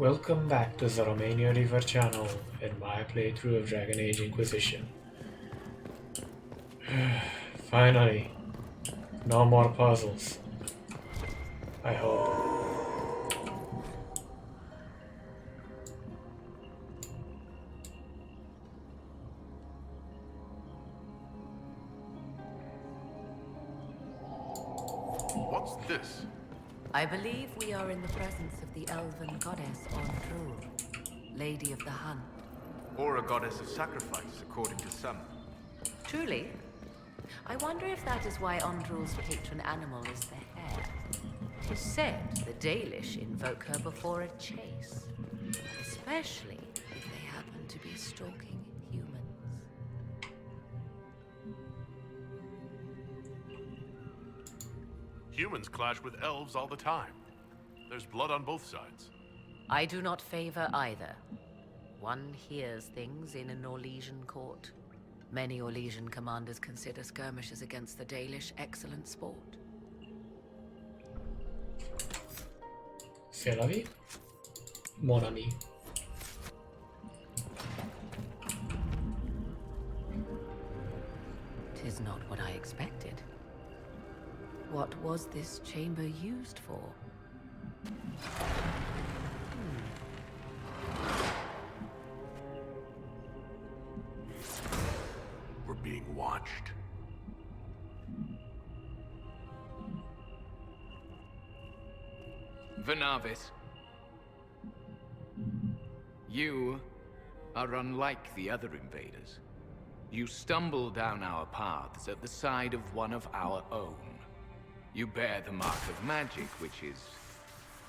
Welcome back to the Romanian Reaver channel and my playthrough of Dragon Age Inquisition. Finally, no more puzzles. I hope. What's this? I believe we are in the presence of the elven goddess Ondrul, Lady of the Hunt. Or a goddess of sacrifice, according to some. Truly? I wonder if that is why Ondrul's patron animal is the hare. 'Tis said the Dalish invoke her before a chase, especially if they happen to be stalking humans. Humans clash with elves all the time. There's blood on both sides. I do not favor either. One hears things in an Orlesian court. Many Orlesian commanders consider skirmishes against the Dalish excellent sport. C'est la vie, mon ami. Tis not what I expected. What was this chamber used for? We're being watched. Venavis, you are unlike the other invaders. You stumble down our paths at the side of one of our own. You bear the mark of magic, which is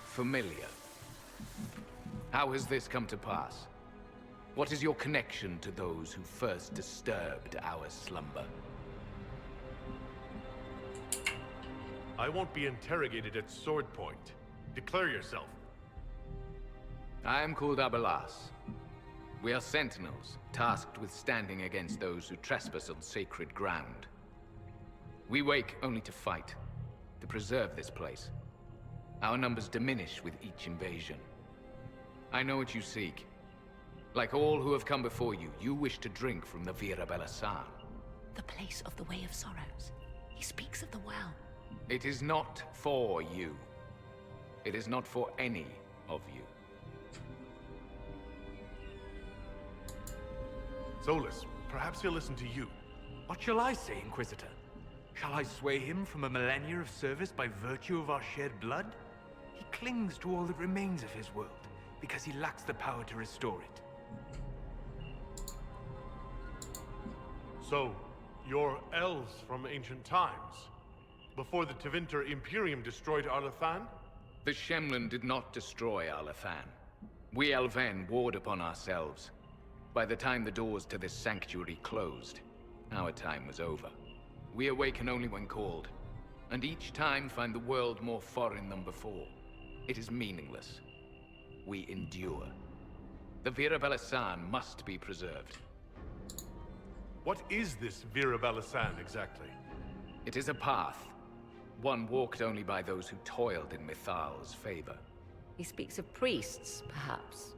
familiar. How has this come to pass? What is your connection to those who first disturbed our slumber? I won't be interrogated at sword point. Declare yourself. I am called Abelas. We are sentinels, tasked with standing against those who trespass on sacred ground. We wake only to fight, to preserve this place. Our numbers diminish with each invasion. I know what you seek. Like all who have come before you, you wish to drink from the Vira Belasan. The place of the Way of Sorrows. He speaks of the well. It is not for you. It is not for any of you. Solus, perhaps he'll listen to you. What shall I say, Inquisitor? Shall I sway him from a millennia of service by virtue of our shared blood? He clings to all that remains of his world, because he lacks the power to restore it. So, you're elves from ancient times? Before the Tevinter Imperium destroyed Arlathan? The Shemlin did not destroy Arlathan. We Elven warred upon ourselves. By the time the doors to this sanctuary closed, our time was over. We awaken only when called, and each time find the world more foreign than before. It is meaningless. We endure. The Vira Belasan must be preserved. What is this Vira Belasan exactly? It is a path, one walked only by those who toiled in Mithal's favor. He speaks of priests, perhaps.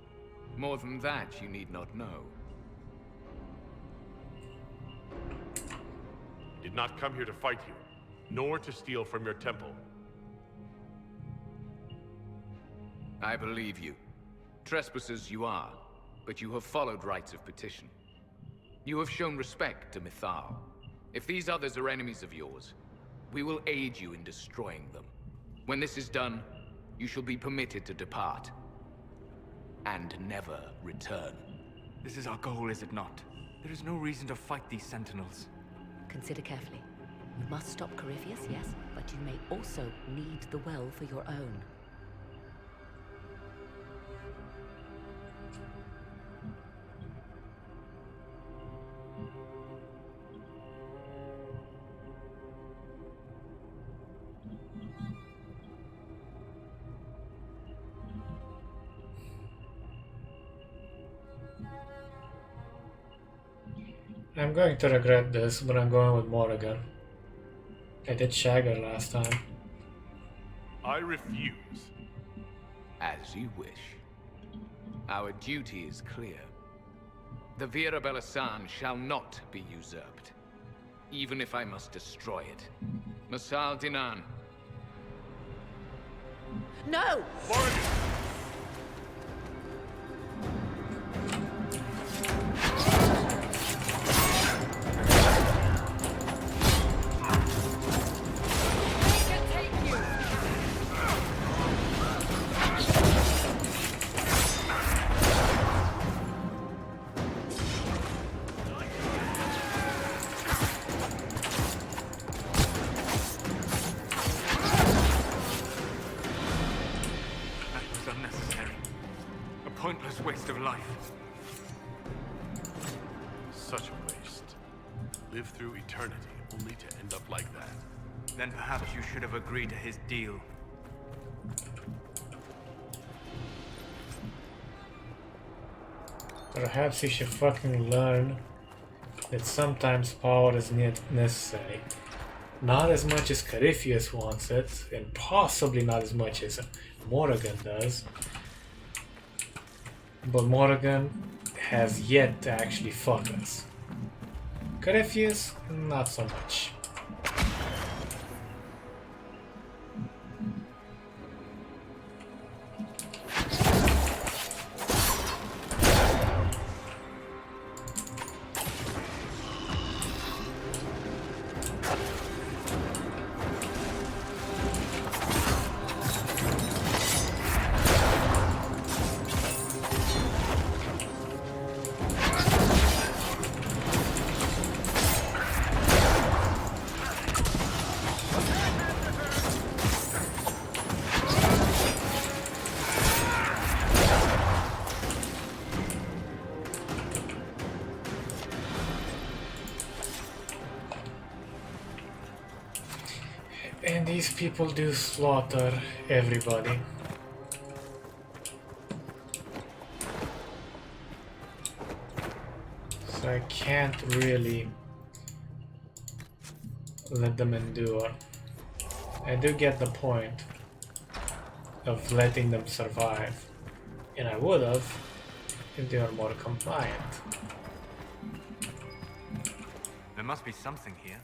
More than that, you need not know. Did not come here to fight you, nor to steal from your temple. I believe you. Trespassers you are, but you have followed rites of petition. You have shown respect to Mithal. If these others are enemies of yours, we will aid you in destroying them. When this is done, you shall be permitted to depart. And never return. This is our goal, is it not? There is no reason to fight these sentinels. Consider carefully. You must stop Corypheus, yes, but you may also need the well for your own. I'm going to regret this, but I'm going with Morrigan. I did Shagger last time. I refuse. As you wish. Our duty is clear. The Vira Belasan shall not be usurped, even if I must destroy it. Masal Dinan. No! Morrigan! That was unnecessary. A pointless waste of life. Such a waste. Live through eternity only to end up like that. Then perhaps you should have agreed to his deal. Perhaps you should fucking learn that sometimes power is necessary. Not as much as Carifius wants it, and possibly not as much as Morrigan does. But Morrigan has yet to actually fuck us. Carifius, not so much. And these people do slaughter everybody. So I can't really let them endure. I do get the point of letting them survive, and I would have if they were more compliant. There must be something here.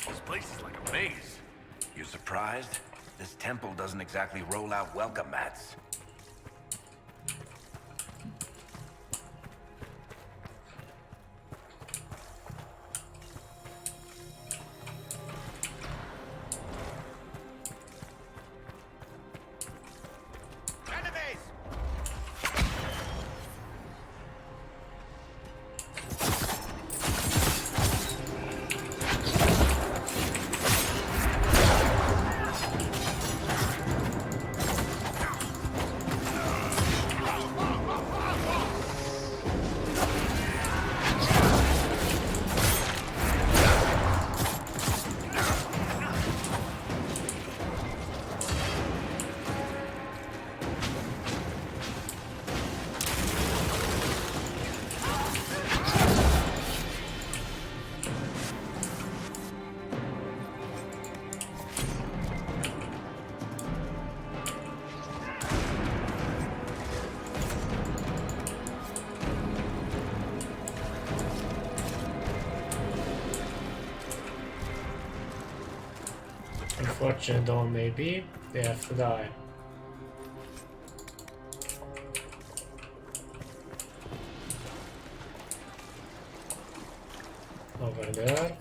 This place is like a maze. You surprised? This temple doesn't exactly roll out welcome mats. Unfortunate though it may be, they have to die. Over there.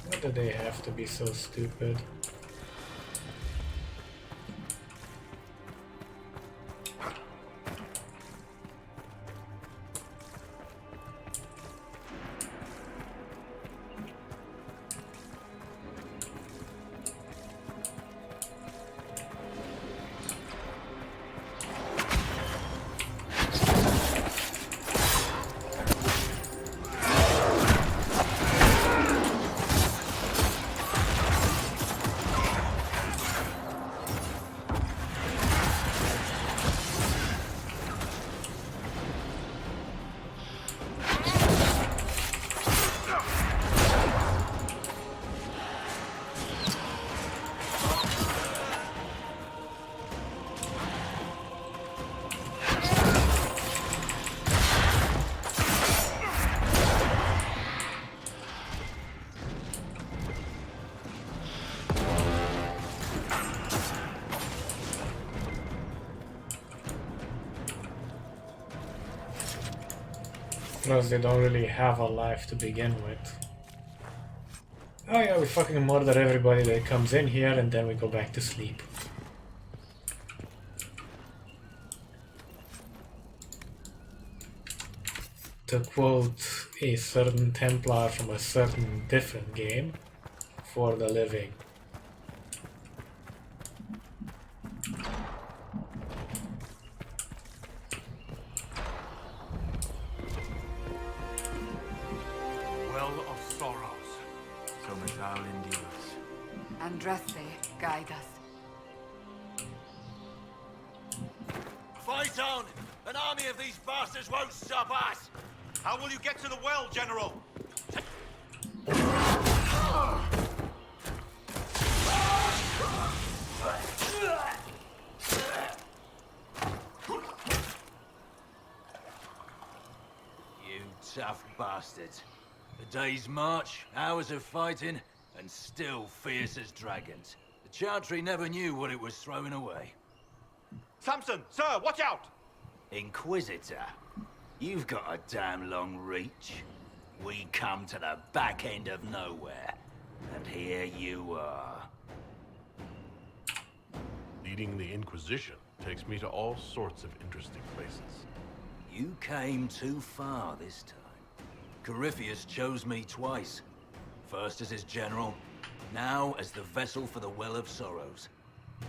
Why do they have to be so stupid? Plus they don't really have a life to begin with. Oh yeah, we fucking murder everybody that comes in here and then we go back to sleep. To quote a certain Templar from a certain different game, for the living. Well of sorrows, so Mithal endures. Andraste, guide us. Fight on! An army of these bastards won't stop us! How will you get to the well, General? You tough bastards. A day's march, hours of fighting, and still fierce as dragons. The Chantry never knew what it was throwing away. Samson, sir, watch out! Inquisitor, you've got a damn long reach. We come to the back end of nowhere, and here you are. Leading the Inquisition takes me to all sorts of interesting places. You came too far this time. Corypheus chose me twice. First as his general, now as the vessel for the Well of Sorrows.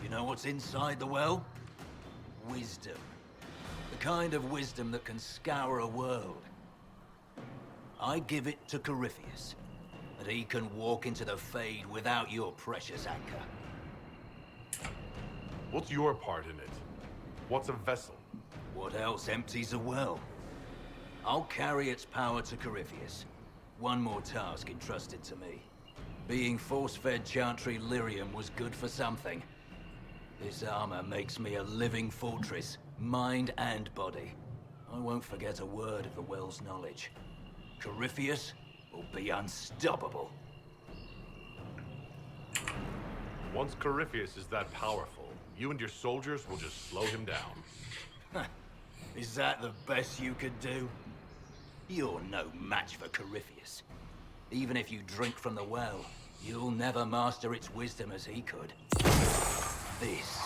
You know what's inside the well? Wisdom. The kind of wisdom that can scour a world. I give it to Corypheus, that he can walk into the Fade without your precious anchor. What's your part in it? What's a vessel? What else empties a well? I'll carry its power to Corypheus. One more task entrusted to me. Being force-fed Chantry lyrium was good for something. This armor makes me a living fortress, mind and body. I won't forget a word of the well's knowledge. Corypheus will be unstoppable. Once Corypheus is that powerful, you and your soldiers will just slow him down. Is that the best you could do? You're no match for Corypheus. Even if you drink from the well, you'll never master its wisdom as he could. This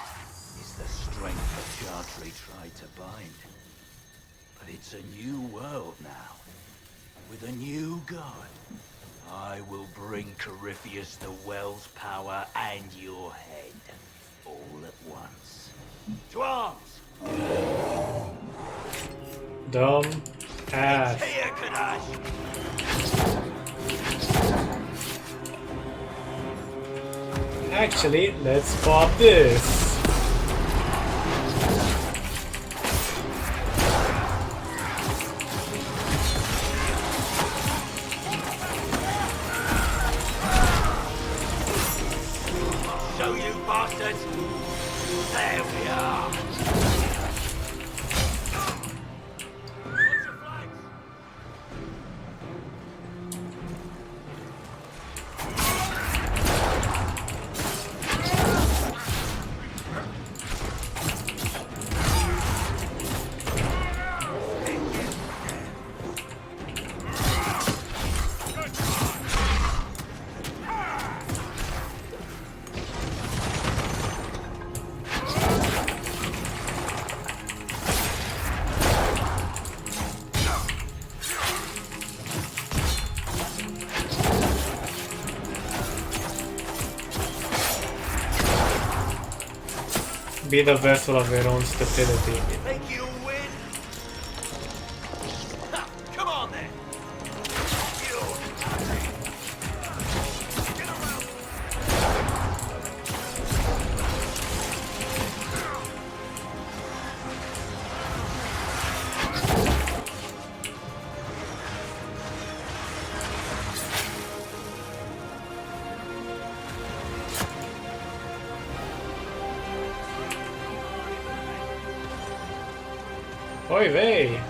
is the strength that Chantry tried to bind. But it's a new world now, with a new god. I will bring Corypheus the well's power and your head, all at once. To arms! Dumb ass. Here, Kadash! Actually, let's pop this. Show you bastards! There we are! What's your flags? Be the vessel of your own stupidity. You think you'll win? Ha, come on then! You're nothing! Get around! Oy vey!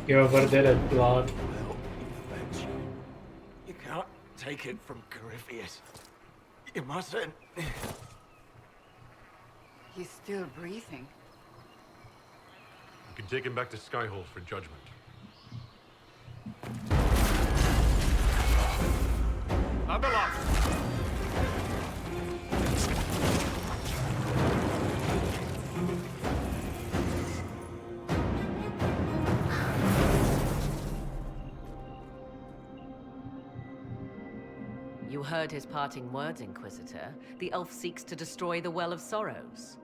You overdid it, blood. Well, fetch. You can't take it from Corypheus. You mustn't. He's still breathing. You can take him back to Skyhold for judgment. Abelard! You heard his parting words, Inquisitor. The elf seeks to destroy the Well of Sorrows.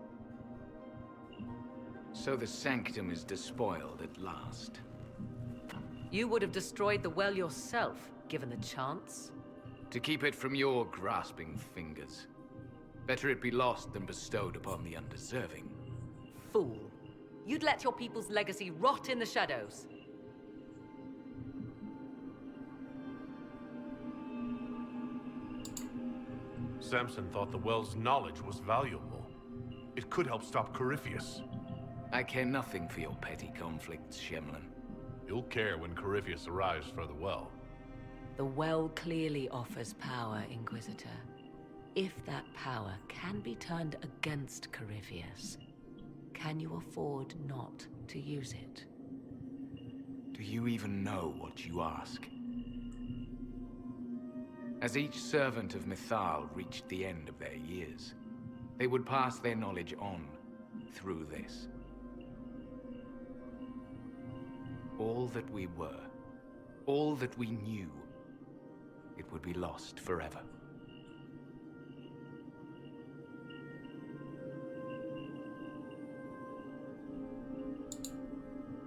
So the Sanctum is despoiled at last. You would have destroyed the well yourself, given the chance. To keep it from your grasping fingers. Better it be lost than bestowed upon the undeserving. Fool. You'd let your people's legacy rot in the shadows. Samson thought the well's knowledge was valuable. It could help stop Corypheus. I care nothing for your petty conflicts, Shemlin. You'll care when Corypheus arrives for the well. The well clearly offers power, Inquisitor. If that power can be turned against Corypheus, can you afford not to use it? Do you even know what you ask? As each servant of Mythal reached the end of their years, they would pass their knowledge on through this. All that we were, all that we knew, it would be lost forever.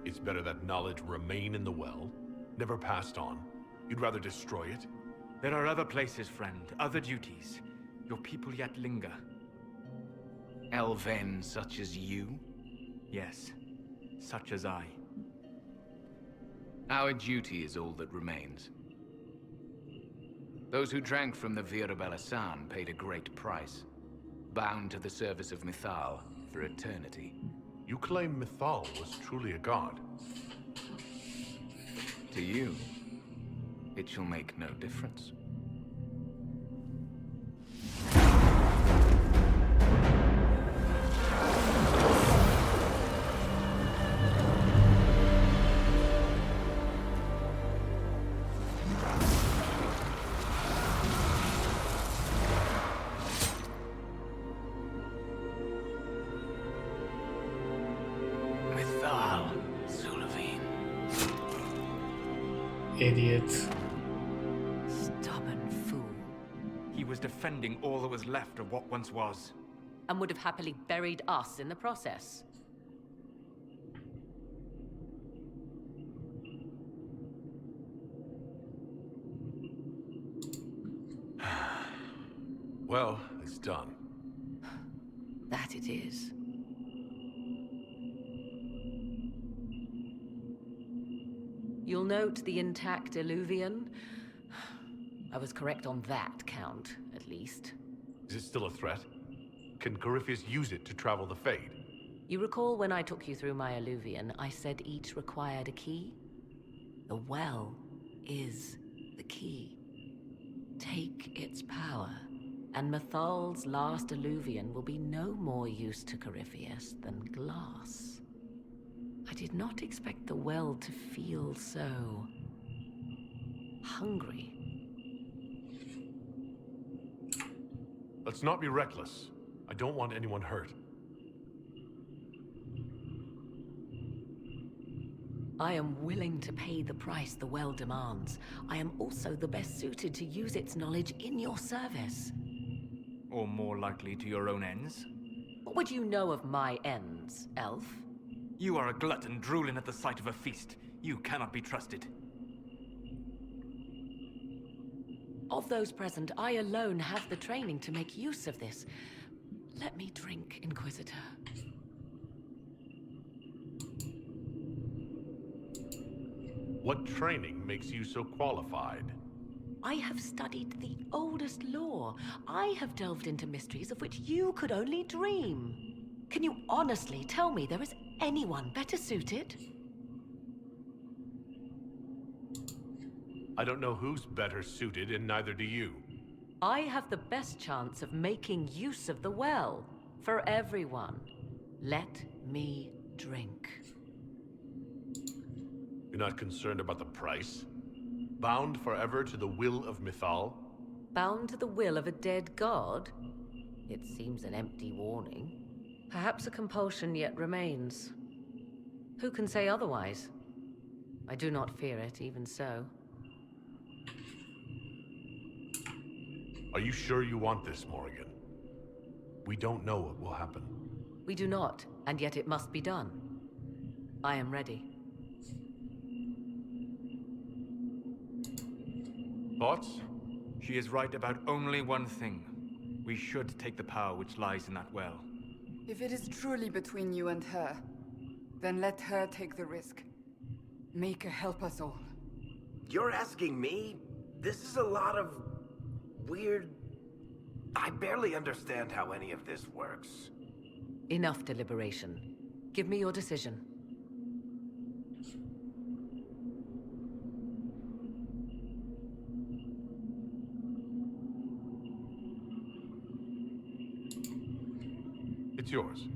It's better that knowledge remain in the well, never passed on. You'd rather destroy it? There are other places, friend, other duties. Your people yet linger. Elven such as you? Yes, such as I. Our duty is all that remains. Those who drank from the Virabelasan paid a great price, bound to the service of Mythal for eternity. You claim Mythal was truly a god. To you, it shall make no difference. Idiot. Stubborn fool. He was defending all that was left of what once was. And would have happily buried us in the process. Well, it's done. That it is. You'll note the intact Illuvian. I was correct on that count, at least. Is it still a threat? Can Corypheus use it to travel the Fade? You recall when I took you through my Illuvian, I said each required a key? The well is the key. Take its power, and Mythal's last Illuvian will be no more use to Corypheus than glass. I did not expect the well to feel so hungry. Let's not be reckless. I don't want anyone hurt. I am willing to pay the price the well demands. I am also the best suited to use its knowledge in your service. Or more likely to your own ends. What would you know of my ends, elf? You are a glutton drooling at the sight of a feast. You cannot be trusted. Of those present, I alone have the training to make use of this. Let me drink, Inquisitor. What training makes you so qualified? I have studied the oldest lore. I have delved into mysteries of which you could only dream. Can you honestly tell me there is anyone better suited? I don't know who's better suited, and neither do you. I have the best chance of making use of the well. For everyone. Let me drink. You're not concerned about the price? Bound forever to the will of Mythal? Bound to the will of a dead god? It seems an empty warning. Perhaps a compulsion yet remains. Who can say otherwise? I do not fear it, even so. Are you sure you want this, Morrigan? We don't know what will happen. We do not, and yet it must be done. I am ready. Thoughts? She is right about only one thing. We should take the power which lies in that well. If it is truly between you and her, then let her take the risk. Make her help us all. You're asking me? This is a lot of... weird... I barely understand how any of this works. Enough deliberation. Give me your decision. It's yours.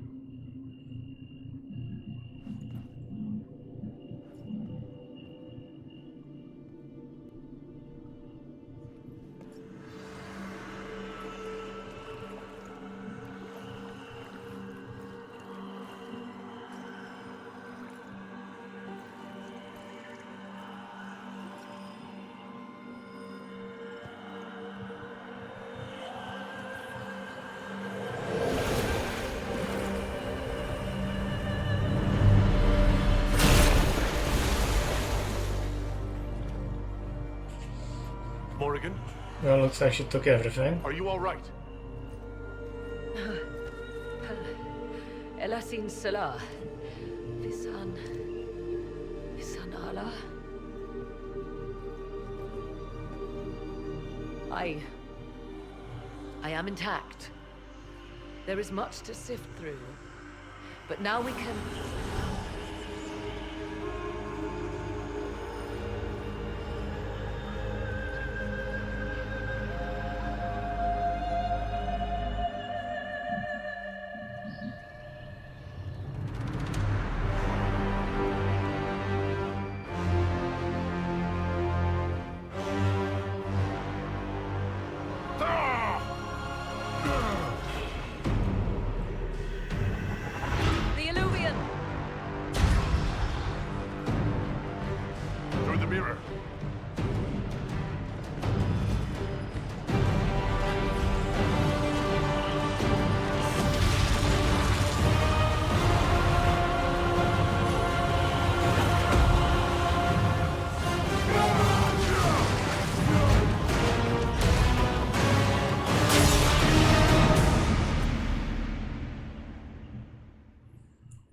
Morrigan, Well, looks like she took everything. are you all right? Elasin Salah. Visan Allah. I am intact. There is much to sift through. But now we can... The Illuvian! Through the mirror.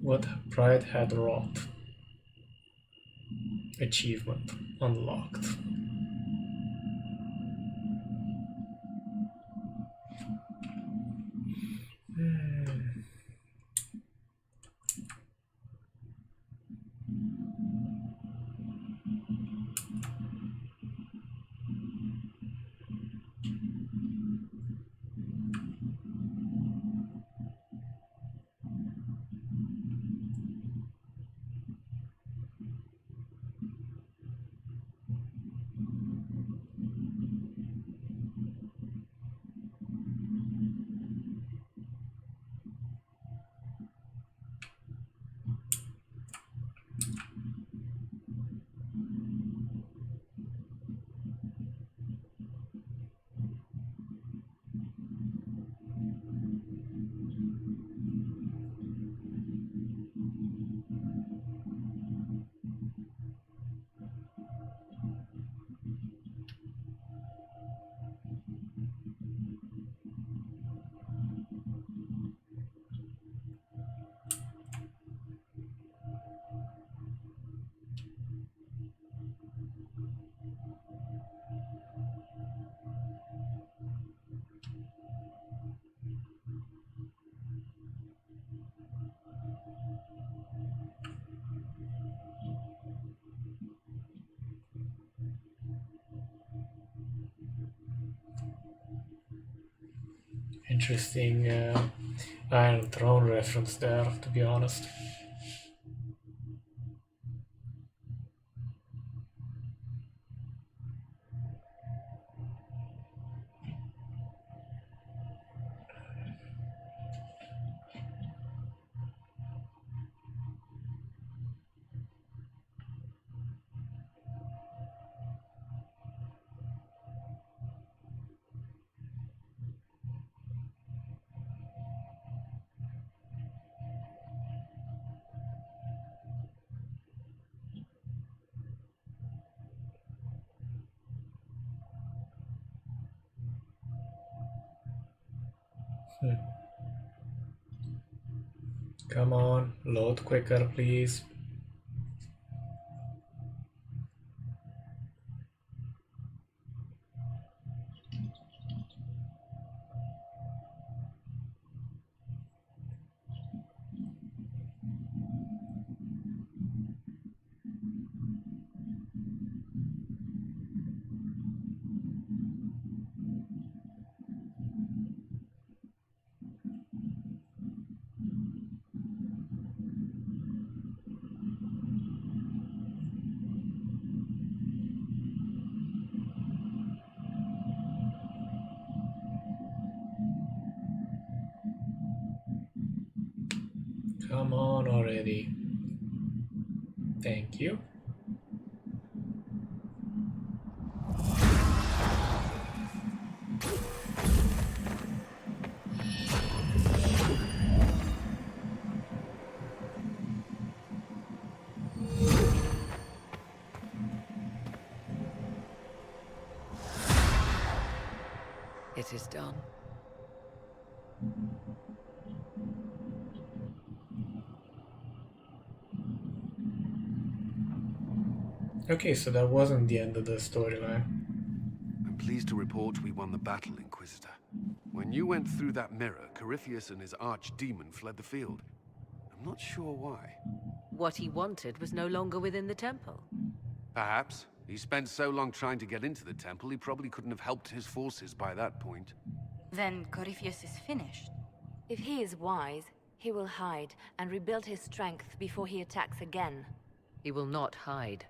What Pride had wrought. Achievement unlocked. interesting Iron Throne reference there, to be honest. Come on, load quicker, please. Come on already. Thank you. It is done. Okay, so that wasn't the end of the storyline. I'm pleased to report we won the battle, Inquisitor. When you went through that mirror, Corypheus and his archdemon fled the field. I'm not sure why. What he wanted was no longer within the temple. Perhaps. He spent so long trying to get into the temple, he probably couldn't have helped his forces by that point. Then Corypheus is finished. If he is wise, he will hide and rebuild his strength before he attacks again. He will not hide.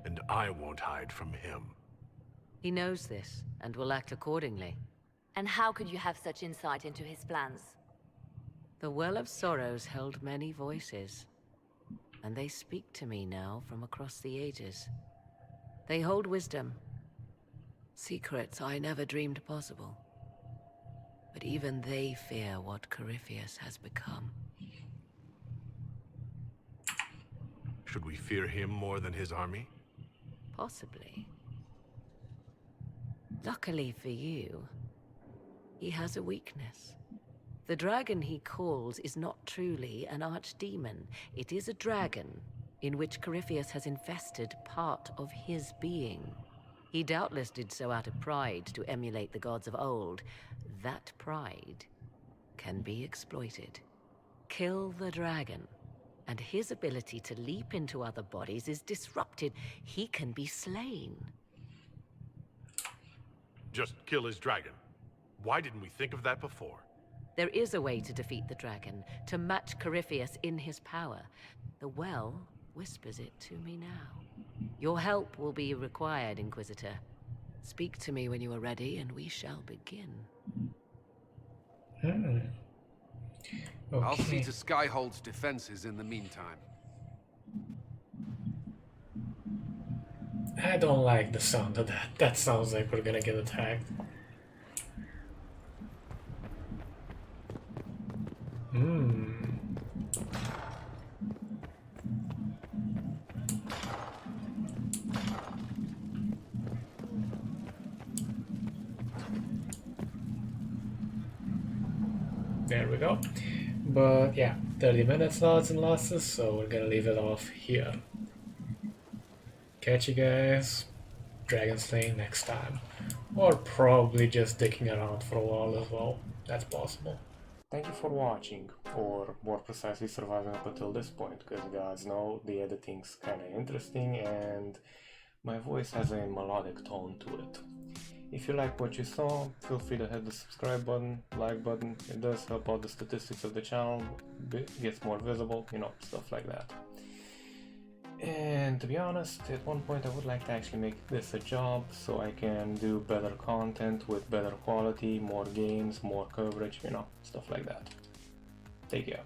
And I won't hide from him. He knows this, and will act accordingly. And how could you have such insight into his plans? The Well of Sorrows held many voices, and they speak to me now from across the ages. They hold wisdom, secrets I never dreamed possible. But even they fear what Corypheus has become. Should we fear him more than his army? Possibly. Luckily for you, he has a weakness. The dragon he calls is not truly an archdemon. It is a dragon in which Corypheus has infested part of his being. He doubtless did so out of pride to emulate the gods of old. That pride can be exploited. Kill the dragon, and his ability to leap into other bodies is disrupted. He can be slain. Just kill his dragon. Why didn't we think of that before? There is a way to defeat the dragon, to match Corypheus in his power. The well whispers it to me now. Your help will be required, Inquisitor. Speak to me when you are ready, and we shall begin. Okay. I'll see to Skyhold's defenses in the meantime. I don't like the sound of that. That sounds like we're gonna get attacked. There we go. But yeah, 30 minutes odds and losses, so we're gonna leave it off here. Catch you guys dragon slaying next time. Or probably just dicking around for a while as well. That's possible. Thank you for watching, or more precisely surviving up until this point, because gods know the editing's kinda interesting and my voice has a melodic tone to it. If you like what you saw, feel free to hit the subscribe button, like button. It does help out the statistics of the channel, gets more visible, you know, stuff like that. And to be honest, at one point I would like to actually make this a job so I can do better content with better quality, more games, more coverage, you know, stuff like that. Take care.